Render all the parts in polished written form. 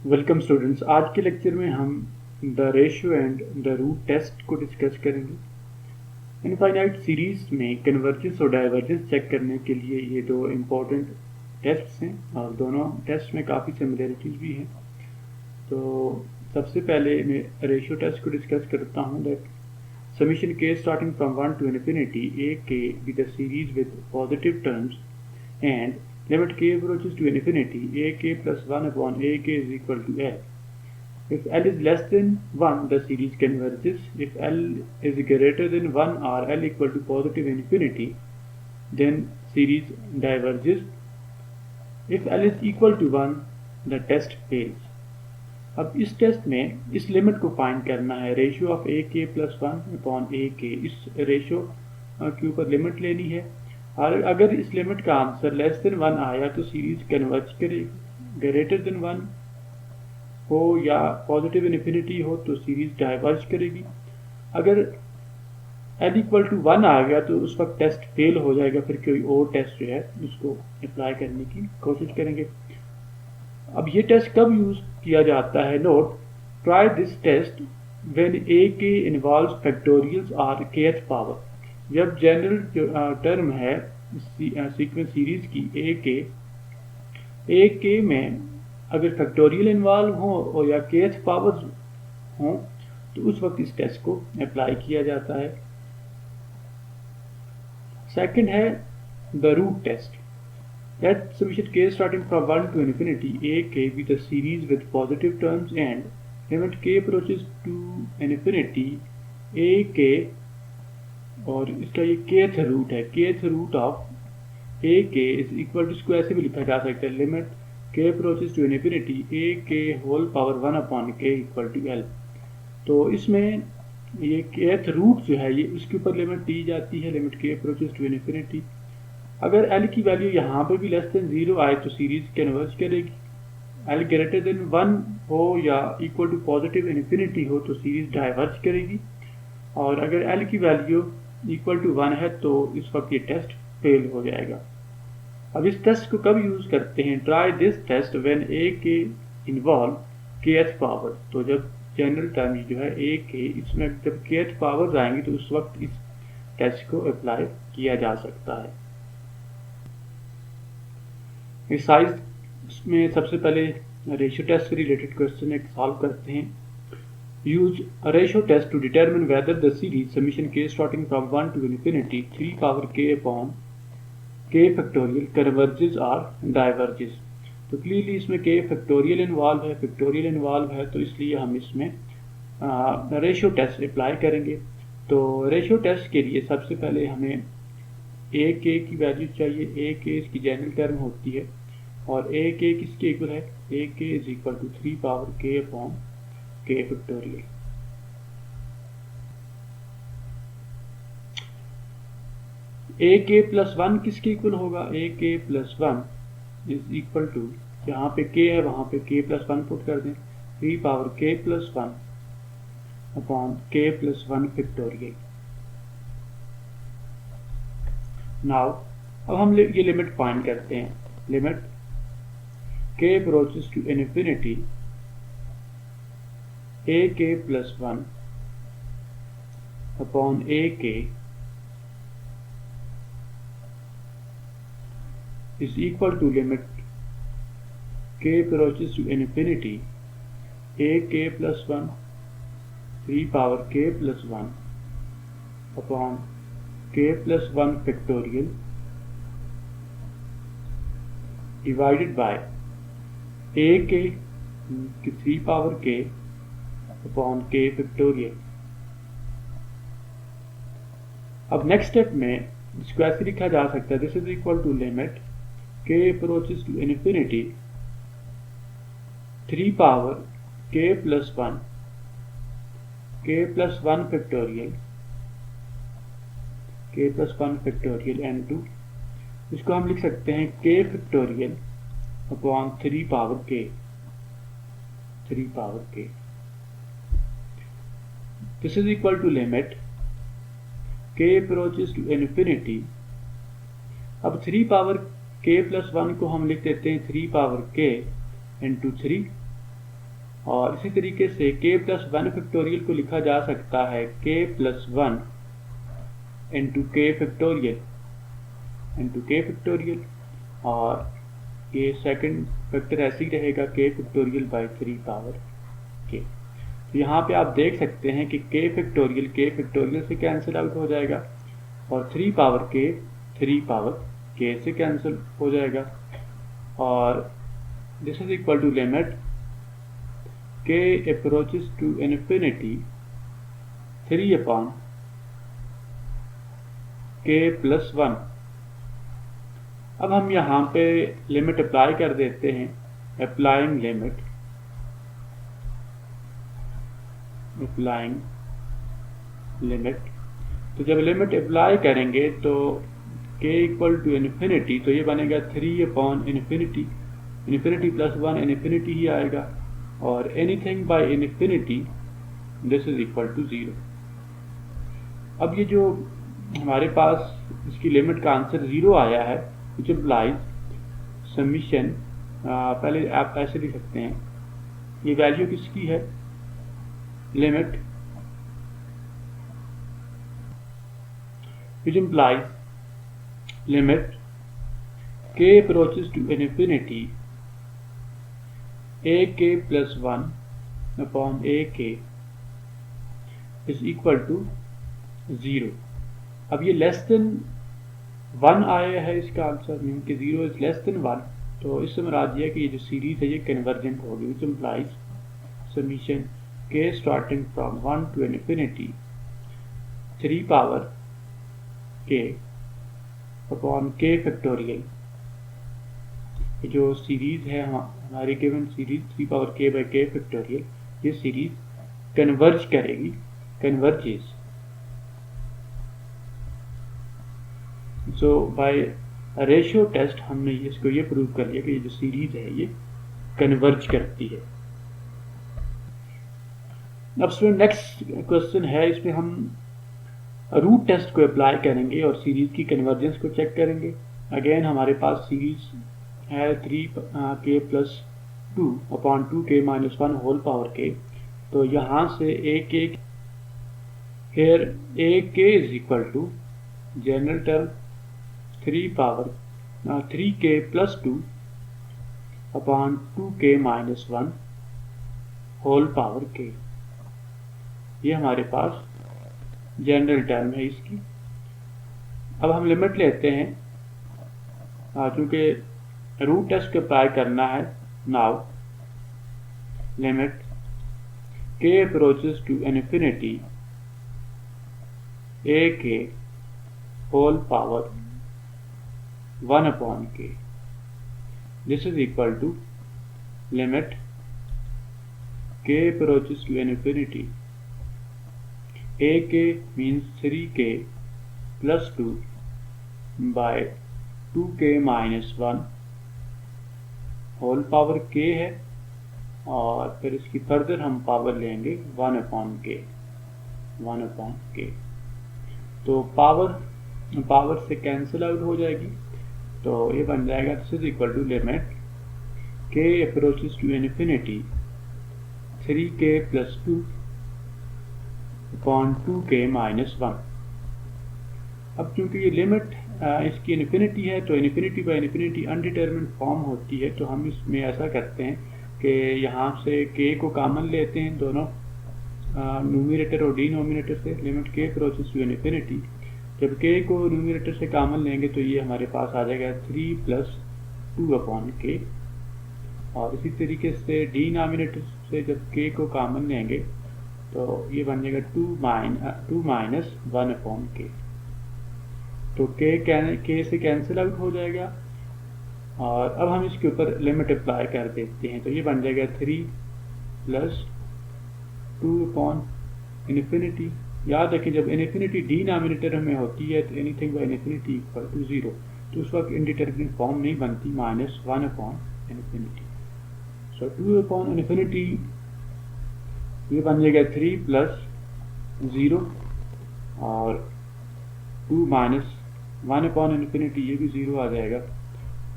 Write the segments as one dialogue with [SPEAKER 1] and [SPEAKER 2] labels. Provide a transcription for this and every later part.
[SPEAKER 1] Welcome students. आज के lecture में हम the ratio and the root test को डिस्कस करेंगे। इनफाइनाइट सीरीज में कन्वर्जेंस और डाइवर्जेंस चेक करने के लिए ये दो इम्पोर्टेंट टेस्ट्स हैं और दोनों टेस्ट में काफ़ी सिमिलरिटीज भी हैं। तो सबसे पहले मैं रेशियो टेस्ट को डिस्कस करता हूँ। That summation k starting from 1 to infinity ak with a series with positive terms and limit k approaches to infinity ak plus 1 upon ak is equal to L. If L is less than 1, the series converges. If L is greater than 1 or L equal to positive infinity, then series diverges. If L is equal to 1, the test fails. अब इस test में इस limit को find करना है, ratio of A k plus 1 upon ए के। इस ratio के ऊपर लिमिट लेनी है और अगर इस लिमिट का आंसर लेस देन 1 आया तो सीरीज कन्वर्ज करेगी। ग्रेटर देन 1 हो या पॉजिटिव इन्फिनिटी हो तो सीरीज डाइवर्ज करेगी। अगर एल इक्वल टू 1 आ गया तो उस वक्त टेस्ट फेल हो जाएगा, फिर कोई और टेस्ट जो है उसको अप्लाई करने की कोशिश करेंगे। अब ये टेस्ट कब यूज किया जाता है? Note, try this test when a k involves factorials और kth पावर। जब जनरल टर्म है सीक्वेंस सीरीज की ए के में अगर फैक्टोरियल इन्वॉल्व हो या kth पावर्स हो तो उस वक्त इस टेस्ट को अप्लाई किया जाता है। सेकंड है the root test. Let summation k starting from 1 to infinity ak with a series with positive terms and limit k approaches to infinity ak, और इसका ये kth रूट है, kth root of ak is equal to, इसको ऐसे भी लिखा जा सकता है, limit k approaches to infinity ak whole power 1 upon k equal to L। तो इसमें ये kth रूट जो है ये उसके ऊपर लिमिट दी जाती है, limit k approaches to infinity। अगर L की वैल्यू यहाँ पे भी लेस देन 0 आए तो सीरीज कन्वर्ज करेगी। L ग्रेटर देन 1 हो या इक्वल टू पॉजिटिव इन्फिनिटी हो तो सीरीज डाइवर्ज करेगी, और अगर L की वैल्यू इक्वल टू 1 है तो इस वक्त ये टेस्ट फेल हो जाएगा। अब इस टेस्ट को कब यूज करते हैं? Try this test when a k involve kth power. तो जब जनरल टर्म जो है ए के, इसमें जब kth पावर आएंगी तो उस वक्त इस टेस्ट को अप्लाई किया जा सकता है। इस साइज में सबसे पहले रेशियो टेस्ट से रिलेटेड क्वेश्चन एक सॉल्व करते हैं। Use ratio test to determine whether the series summation k starting from 1 to infinity 3 power k upon k factorial converges और डाइवर्जेस। तो क्लियरली इसमें k फैक्टोरियल इन्वॉल्व है तो इसलिए हम इसमें रेशियो टेस्ट अप्लाई करेंगे। तो रेशियो टेस्ट के लिए सबसे पहले हमें ए के की वैल्यू चाहिए। ए के इसकी जनरल टर्म होती है और ए के किसके इक्वल है? A k is equal to 3 power k upon k factorial. A k plus 1 किसके इक्वल होगा? ए k plus 1 is equal to, जहाँ पे k है वहाँ पे k प्लस 1 पुट कर दें, 3 power k plus 1 upon k plus 1 factorial. Now अब हम ये लिमिट फाइंड करते हैं। Limit k approaches to infinity ak plus 1 upon ak is equal to limit k approaches to infinity ak plus 1 3 power k plus 1 upon k plus 1 factorial divided by a k 3 power k upon k factorial. अब next step में इसको ऐसे लिखा जा सकता है, this is equal to limit k approaches to infinity 3 power k plus 1 factorial n2। इसको हम लिख सकते हैं k factorial upon 3 power k। This is equal to limit k approaches to infinity. अब 3 पावर k प्लस 1 को हम लिख देते हैं 3 पावर k इंटू 3 और इसी तरीके से k प्लस 1 फैक्टोरियल को लिखा जा सकता है k plus 1 into k factorial और ये सेकंड फैक्टर ऐसे ही रहेगा k factorial by 3 power k। तो यहाँ पे आप देख सकते हैं कि k फैक्टोरियल से कैंसिल आउट हो जाएगा और 3 पावर k से कैंसिल हो जाएगा और this is equal to limit k approaches to infinity 3 upon k plus 1। अब हम यहाँ पे लिमिट अप्लाई कर देते हैं, अप्लाइंग लिमिट। तो जब लिमिट अप्लाई करेंगे तो k इक्वल टू इन्फिनिटी, तो ये बनेगा 3 अपॉन इन्फिनिटी प्लस 1 इन्फिनिटी ही आएगा और anything by infinity this is equal to 0। अब ये जो हमारे पास इसकी लिमिट का आंसर 0 आया है, विच इम्प्लाइज समीशन, पहले आप ऐसे लिख सकते हैं, ये वैल्यू किसकी है, limit which implies limit k approaches to infinity ak plus 1 upon ak is equal to 0। अब ये लेस देन 1 आया है, इसका आंसर मीन कि 0 इज लेस देन 1, तो इससे मुराद ये है कि ये जो सीरीज है ये कन्वर्जेंट होगी, which implies summation k starting from 1 to infinity 3 power k upon k factorial. जो सीरीज है हमारी given series 3 power k by k factorial, ये सीरीज कन्वर्ज करेगी, कन्वर्जेस। सो बाय रेशियो टेस्ट हमने इसको ये प्रूव कर लिया कि ये जो सीरीज है ये कन्वर्ज करती है। अब स्टूडेंट नेक्स्ट क्वेश्चन है, इसमें हम रूट टेस्ट को अप्लाई करेंगे और सीरीज की कन्वर्जेंस को चेक करेंगे। अगेन हमारे पास सीरीज है 3k plus 2 upon 2k minus 1 whole power k। तो यहाँ से ak here ak is equal to general term 3k plus 2 upon 2k minus 1 whole power k। ये हमारे पास जनरल टर्म है इसकी। अब हम लिमिट लेते हैं, चूँकि रूट टेस्ट को अप्लाई करना है। Now limit k approaches to infinity ak whole power 1 upon k, this is equal to limit k approaches to infinity ak means 3k plus 2 by 2k minus 1 whole power k है और फिर इसकी further हम power लेंगे 1 upon k। तो power से cancel out हो जाएगी, तो ये बन जाएगा this is equal to limit k approaches to infinity 3k plus 2 upon 2k minus 1। अब क्योंकि ये लिमिट इसकी इन्फिनिटी है, तो infinity by infinity undetermined form होती है। तो हम इसमें ऐसा करते हैं कि यहाँ से k को कॉमन लेते हैं दोनों न्यूमरेटर और डिनोमिनेटर से, limit k approaches to infinity. जब k को न्यूमरेटर से कॉमन लेंगे तो ये हमारे पास आ जाएगा 3 प्लस 2 अपॉन k, और इसी तरीके से डिनोमिनेटर से जब k को कॉमन लेंगे तो ये बन जाएगा 2 माइनस 1 अपॉन k। तो k से कैंसिल आउट हो जाएगा और अब हम इसके ऊपर लिमिट अप्लाई कर देते हैं, तो ये बन जाएगा 3 प्लस 2 अपॉन इन्फिनिटी। याद रखें जब इन्फिनिटी डिनोमिनेटर में होती है तो anything by infinity equal to 0, तो उस वक्त इंडिटरमिनेट फॉर्म नहीं बनती, minus 1 upon infinity. So 2 upon infinity ये बन जाएगा 3 प्लस 0 और 2 माइनस 1 अपॉन इन्फिनिटी, ये भी 0 आ जाएगा।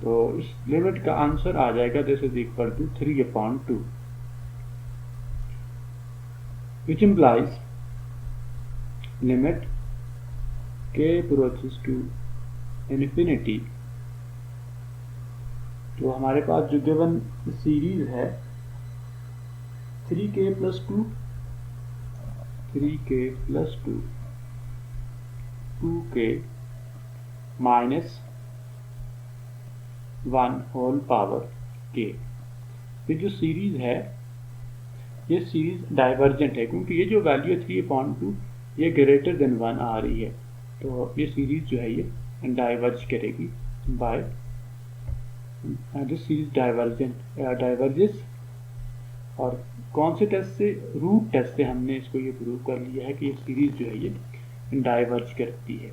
[SPEAKER 1] तो इस लिमिट का आंसर आ जाएगा this is equal to 3 upon 2। which implies limit k approaches to infinity। तो हमारे पास जो गिवन सीरीज है 3k plus 2 2k minus 1 whole power k। ये जो सीरीज है ये सीरीज डाइवर्जेंट है क्योंकि ये जो वैल्यू 3/2 ये ग्रेटर देन 1 आ रही है, तो ये सीरीज जो है ये डाइवर्ज करेगी बाय दिस सीरीज डाइवर्जेस। और कौन से टेस्ट से? रूट टेस्ट से हमने इसको ये प्रूव कर लिया है कि ये सीरीज जो है ये डाइवर्ज करती है।